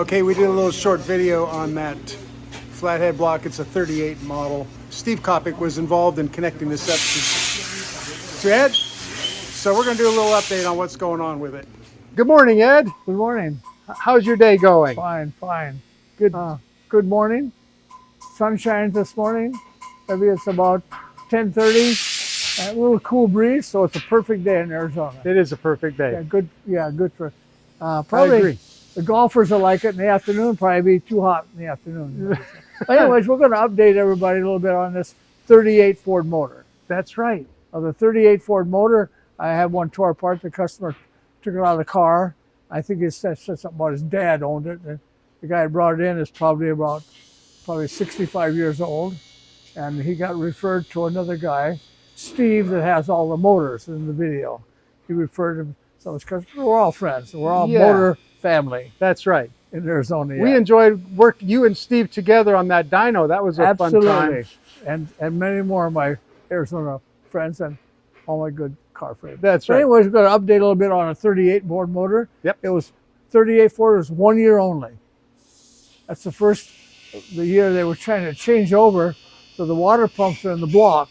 Okay, we did a little short video on that flathead block. It's a 38 model. Steve Coppock was involved in connecting this up to Ed. So we're going to do a little update on what's going on with it. Good morning, Ed. Good morning. How's your day going? Fine, fine. Good. Good morning. Sun shines this morning. Maybe it's about 10:30. A little cool breeze, so it's a perfect day in Arizona. It is a perfect day. Yeah, good. Yeah, good for. I Probably agree. the golfers will like it in the afternoon. Probably be too hot in the afternoon. Anyways, we're going to update everybody a little bit on this 38 Ford motor. That's right. The 38 Ford motor, I had one tore apart. The customer took it out of the car. I think it said something about his dad owned it. The guy who brought it in is probably 65 years old, and he got referred to another guy, Steve, that has all the motors in the video. He referred him. So it's because we're all friends. We're all motor family. That's right. In Arizona. We enjoyed you and Steve together on that dyno. That was a fun time. And many more of my Arizona friends and all my good car friends. That's right. Anyways, we're going to update a little bit on a 38 Ford motor. Yep. It was 38 Ford was 1 year only. That's the year they were trying to change over, so the water pumps are in the block.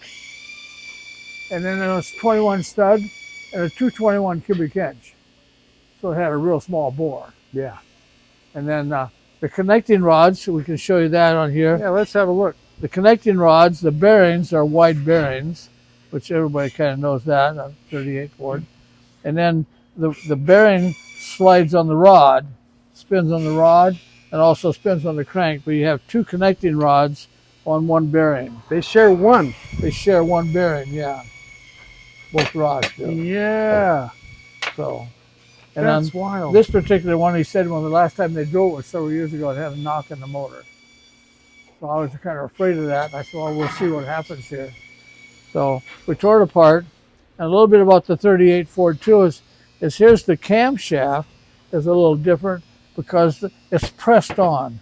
And then there was 21 stud and a 221 cubic inch. So it had a real small bore. Yeah. And then the connecting rods, we can show you that on here. Yeah, let's have a look. The connecting rods, the bearings are wide bearings, which everybody kind of knows that on 38 Ford. And then the bearing slides on the rod, spins on the rod, and also spins on the crank. But you have two connecting rods on one bearing. They share one. They share one bearing, yeah. Both rods do. Yeah. So. And that's wild. This particular one, he said when the last time they drove it was several years ago, it had a knock in the motor. So I was kind of afraid of that. I said, well, we'll see what happens here. So we tore it apart. And a little bit about the 38 Ford too is here's the camshaft is a little different because it's pressed on.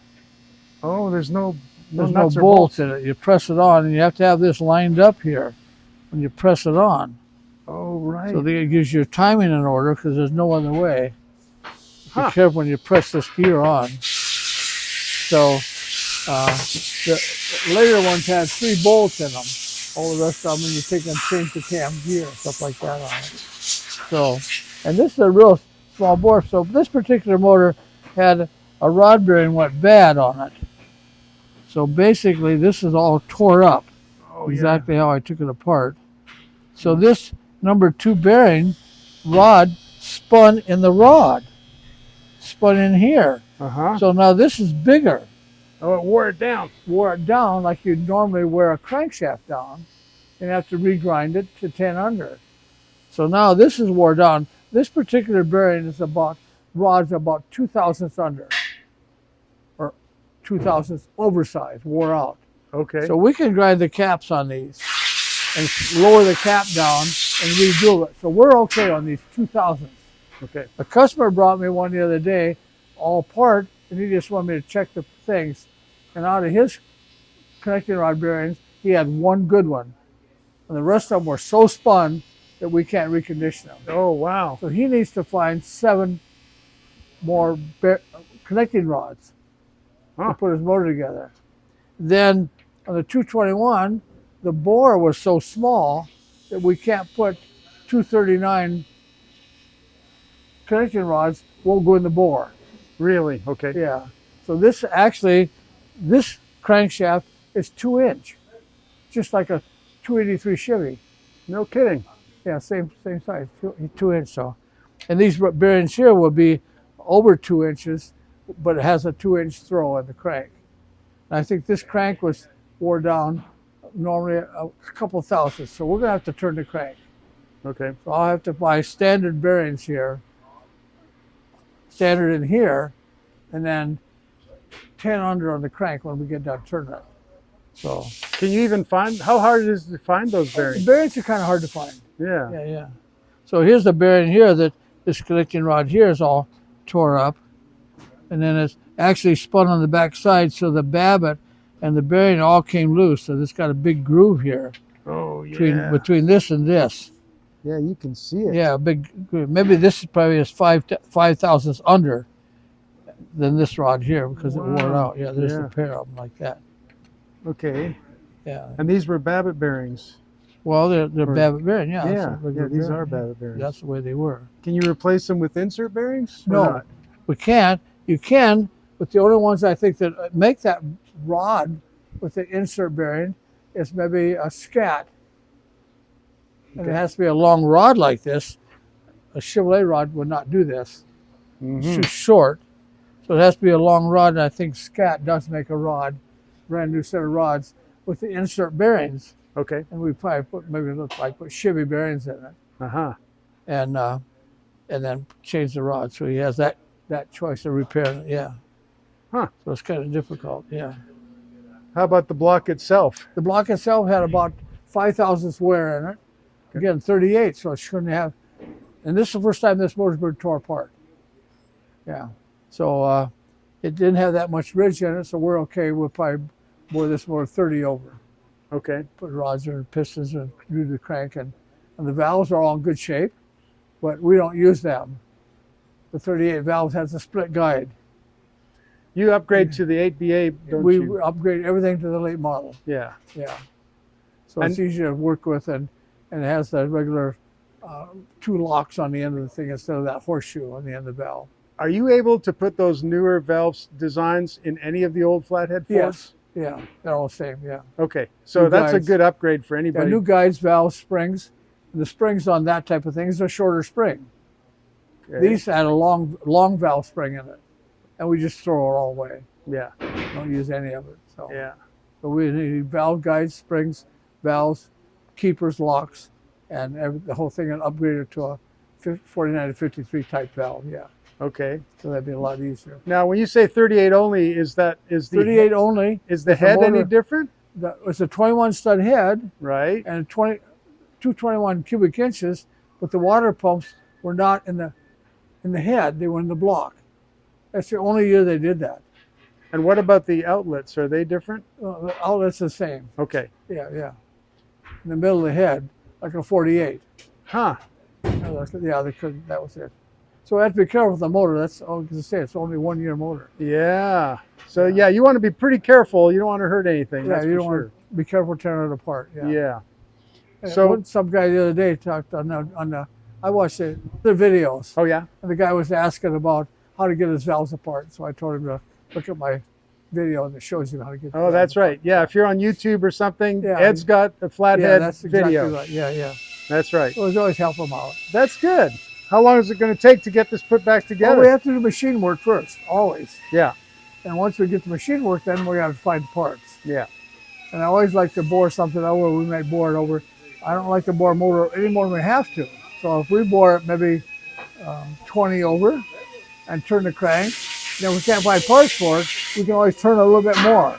Oh, there's no bolts in it. You press it on, and you have to have this lined up here when you press it on. Oh, right. So it gives your timing in order because there's no other way. Be careful when you press this gear on. So the later ones had 3 bolts in them. All the rest of them, you take and change the cam gear, stuff like that on it. So, and this is a real small bore. So this particular motor had a rod bearing went bad on it. So basically, this is all tore up. Oh, exactly how I took it apart. So this number 2 bearing rod spun in the rod, spun in here. So now this is bigger. Oh, it wore it down. Wore it down like you'd normally wear a crankshaft down and have to regrind it to 10 under. So now this is wore down. This particular bearing is rod's about 2 thousandths under, or 2 thousandths oversized, wore out. Okay. So we can grind the caps on these and lower the cap down and redo it. So we're okay on these 2 thousandths. Okay. A customer brought me one the other day, all apart, and he just wanted me to check the things. And out of his connecting rod bearings, he had one good one. And the rest of them were so spun that we can't recondition them. Oh, wow. So he needs to find 7 more connecting rods to put his motor together. Then on the 221, the bore was so small that we can't put 239 connecting rods, won't go in the bore. Really? Okay. Yeah. So this crankshaft is 2 inch, just like a 283 Chevy. No kidding. Yeah, same size, 2 inch. So, and these bearings here will be over 2 inches, but it has a 2 inch throw in the crank. And I think this crank was wore down normally a couple thousandths, so we're gonna have to turn the crank. Okay. So I'll have to buy standard bearings here, standard in here, and then 10 under on the crank when we get done turning it. So can you even find, how hard it is to find those bearings? The bearings are kind of hard to find. Yeah. Yeah. So here's the bearing here that this connecting rod here is all tore up. And then it's actually spun on the back side, so the Babbitt and the bearing all came loose. So this got a big groove here. Oh, yeah. Between this and this. Yeah, you can see it. Yeah, big groove. Maybe this is probably 5 thousandths under. than this rod here because it wore Wow. out. Yeah, there's Yeah. a pair of them like that. Okay. Yeah. And these were Babbitt bearings. Well, they're Or- Babbitt bearing. Yeah. that's Yeah, a regular these bearing, are yeah. Babbitt bearings. That's the way they were. Can you replace them with insert bearings? or No, not? we can't. You can, but the only ones I think that make that rod with the insert bearing is maybe a scat. And Okay. it has to be a long rod like this. A Chevrolet rod would not do this. It's Mhm. too short. So it has to be a long rod, and I think Scat does make a rod, brand new set of rods with the insert bearings. Okay. And we probably put Chevy bearings in it, Uh-huh. and then change the rod. So he has that choice of repairing it. Yeah. Huh. So it's kind of difficult. Yeah. How about the block itself? The block itself had about 5,000 wear in it. Again, 38, so it shouldn't have. And this is the first time this motor's been tore apart. Yeah. So it didn't have that much ridge in it, so we're okay. We'll probably bore this motor 30 over. Okay. Put rods and pistons and do the crank, and the valves are all in good shape, but we don't use them. The 38 valve has a split guide. You upgrade to the 8BA, don't We you? upgrade everything to the late model. Yeah. Yeah. So it's easier to work with, and it has the regular 2 locks on the end of the thing instead of that horseshoe on the end of the valve. Are you able to put those newer valve designs in any of the old Flathead Fords? Yes. Yeah. They're all the same. Yeah. Okay. So New that's a guides. good upgrade for Yeah, anybody. new guides, valves, springs. The springs on that type of thing is a shorter spring. Okay. These had a long valve spring in it, and we just throw it all away. Yeah. Don't use any of it. So, Yeah. so we need valve guides, springs, valves, keepers, locks, and the whole thing, and upgraded to a 49 to 53 type valve. Yeah. Okay. So that'd be a lot easier. Now, when you say 38 only, is the 38 only. is the with the head any motor- different? It's a 21 stud head Right. and 221 cubic inches, but the water pumps were not in the head; they were in the block. That's the only year they did that. And what about the outlets? Are they different? The outlet's the same. Okay. Yeah, yeah. In the middle of the head, like a 48. Huh. Yeah, they couldn't. That was it. So we have to be careful with the motor. That's all I can say. It's only 1 year motor. Yeah. So yeah, you want to be pretty careful. You don't want to hurt anything. Yeah, that's you for don't sure. want to be careful tearing it apart. Yeah. Yeah. And So- some guy the other day talked on the I watched the videos, Oh yeah. and the guy was asking about how to get his valves apart. So I told him to look at my video, and it shows you how to get. the Oh, valves that's apart. right. Yeah. If you're on YouTube or something, Yeah. Ed's got a Yeah, Flathead that's exactly video. right. Yeah, yeah. That's right. So it's always help him out. That's good. How long is it going to take to get this put back together? Well, we have to do machine work first, always. Yeah. And once we get the machine work, then we have to find parts. Yeah. And I always like to bore something over. We might bore it over. I don't like to bore a motor any more than we have to. So if we bore it maybe 20 over and turn the crank, then we can't buy parts for it. We can always turn it a little bit more.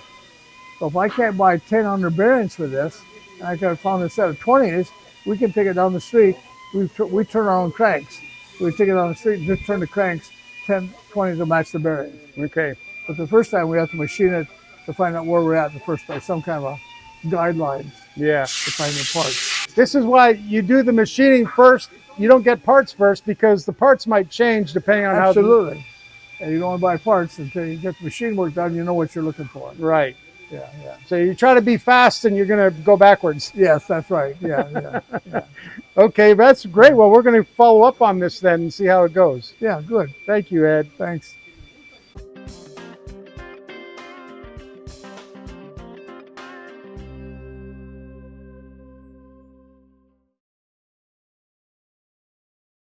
So if I can't buy 10 under bearings for this, and I could have found a set of 20s, we can take it down the street. We turn our own cranks. We take it down the street and just turn the cranks 10, 20 to match the bearings. Okay. But the first time we have to machine it to find out where we're at in the first place, some kind of a guidelines Yeah. to find the parts. This is why you do the machining first. You don't get parts first because the parts might change depending on how. Absolutely. And you don't want to buy parts until you get the machine work done, you know what you're looking for. Right. Yeah, yeah. So you try to be fast and you're going to go backwards. Yes, that's right. Yeah, yeah, yeah. Okay, that's great. Well, we're going to follow up on this then and see how it goes. Yeah, good. Thank you, Ed. Thanks.